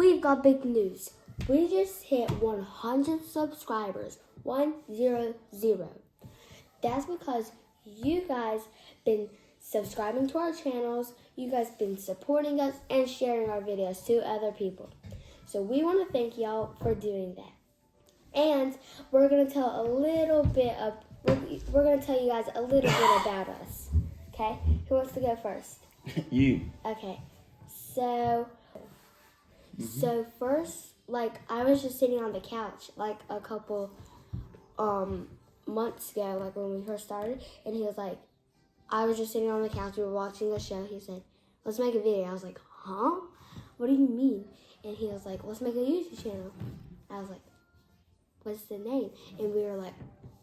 we've got big news. We just hit 100 subscribers. 100. That's because you guys been subscribing to our channels. You guys been supporting us and sharing our videos to other people. So we want to thank y'all for doing that. And we're gonna tell we're gonna tell you guys a little bit about us. Okay? Who wants to go first? You. Okay. So first, I was just sitting on the couch a couple months ago, when we first started, and he was like, I was just sitting on the couch, we were watching a show. He said, let's make a video. I was like, huh? What do you mean? And he was like, let's make a YouTube channel. I was like, what's the name? And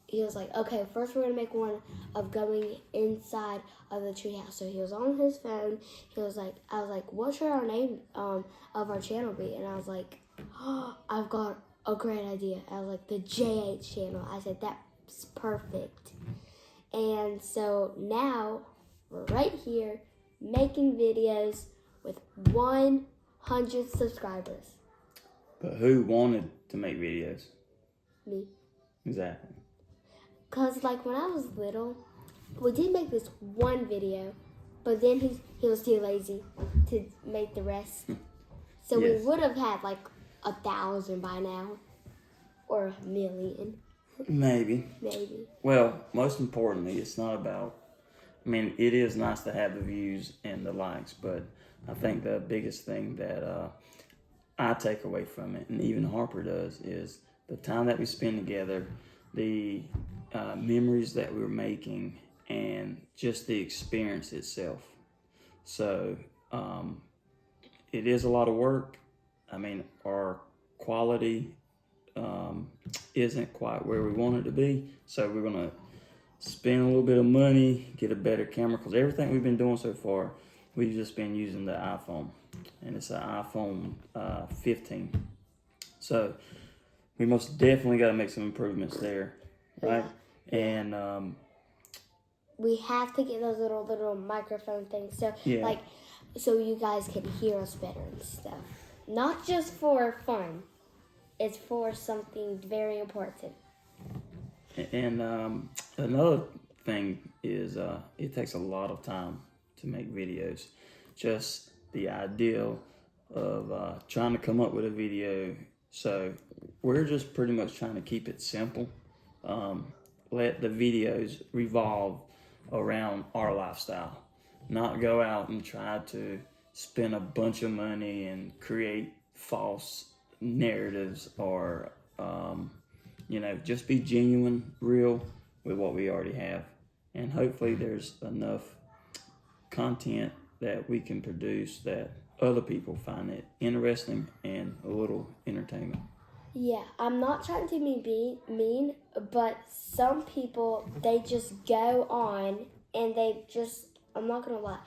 he was like, okay, first we're gonna make one of going inside of the treehouse. So he was on his phone. I was like, what should our name of our channel be? And I was like, oh, I've got a great idea. I was like, the JH channel. I said, that's perfect. And so now we're right here making videos with 100 subscribers. But who wanted to make videos? Me. Exactly. Because, when I was little, we did make this one video, but then he was too lazy to make the rest. So Yes. we would have had, 1,000 by now. Or 1,000,000. Maybe. Maybe. Well, most importantly, it's not about... it is nice to have the views and the likes, but I think the biggest thing that I take away from it, and even Harper does, is the time that we spend together, the memories that we're making, and just the experience itself. So it is a lot of work. Our quality isn't quite where we want it to be, so we're gonna spend a little bit of money, get a better camera, because everything we've been doing so far, we've just been using the iPhone, and it's an iPhone 15. So we most definitely got to make some improvements there, right? Yeah. And we have to get those little microphone things, so yeah. So you guys can hear us better and stuff. Not just for fun; it's for something very important. And another thing is it takes a lot of time to make videos. Just the idea of trying to come up with a video. So we're just pretty much trying to keep it simple. Let the videos revolve around our lifestyle. Not go out and try to spend a bunch of money and create false narratives or just be genuine, real with what we already have. And hopefully there's enough content that we can produce that other people find it interesting and a little entertainment. Yeah, I'm not trying to be mean, but some people, they just go on and I'm not going to lie,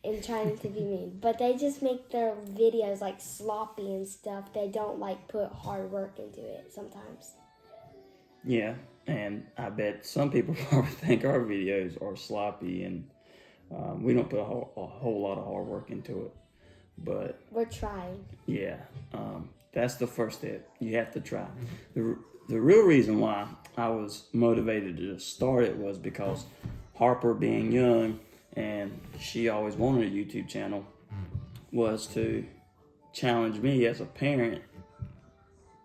I'm trying to be mean, but they just make their videos sloppy and stuff. They don't put hard work into it sometimes. Yeah, and I bet some people probably think our videos are sloppy and we don't put a whole lot of hard work into it. But we're trying. Yeah, that's the first step. You have to try. The real reason why I was motivated to start it was because Harper, being young, and she always wanted a YouTube channel, was to challenge me as a parent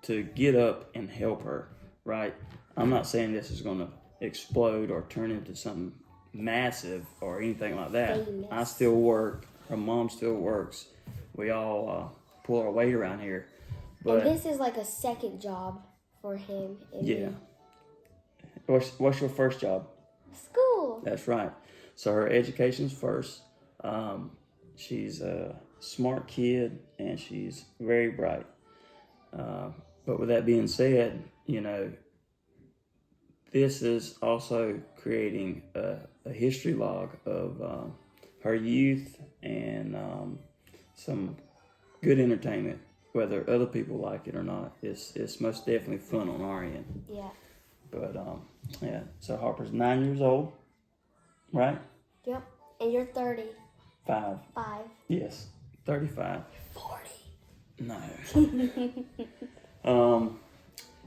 to get up and help her, right? I'm not saying this is going to explode or turn into something massive or anything like that. Famous. I still work. Her mom still works. We all pull our weight around here. But and this is a second job for him. Yeah. What's your first job? School. That's right. So her education's first. She's a smart kid and she's very bright. But with that being said, this is also creating a history log of her youth and some good entertainment, whether other people like it or not. It's most definitely fun on our end. Yeah. But yeah. So Harper's 9 years old, right? Yep. And you're 30. 5. 5. Yes. 35. 40. No.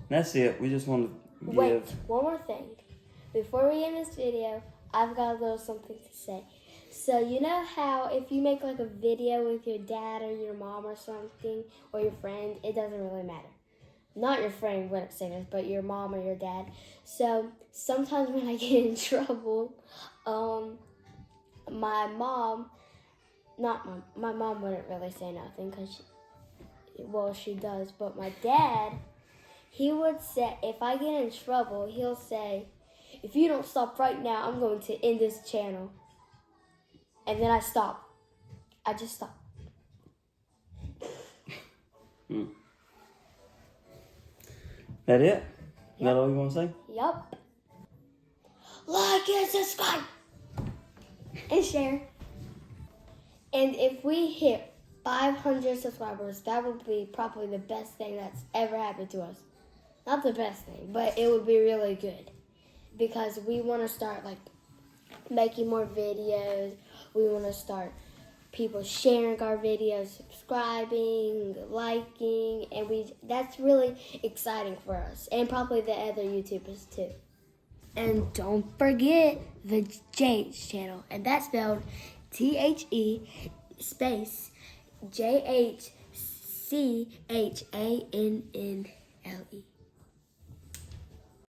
That's it. We just want to give. Wait, one more thing. Before we end this video, I've got a little something to say. So you know how if you make like a video with your dad or your mom or something, or your friend, it doesn't really matter. Not your friend wouldn't say this, but your mom or your dad. So sometimes when I get in trouble, my mom wouldn't really say nothing because she does, but my dad, he would say, if I get in trouble, he'll say, if you don't stop right now, I'm going to end this channel. And then I stop. I just stop. That it? Is that all you want to say? Yup. Like and subscribe. And share. And if we hit 500 subscribers, that would be probably the best thing that's ever happened to us. Not the best thing, but it would be really good. Because we want to start like making more videos. We want to start people sharing our videos, subscribing, liking, and that's really exciting for us. And probably the other YouTubers too. And don't forget the James channel. And that's spelled THE space JHCHANNNLE.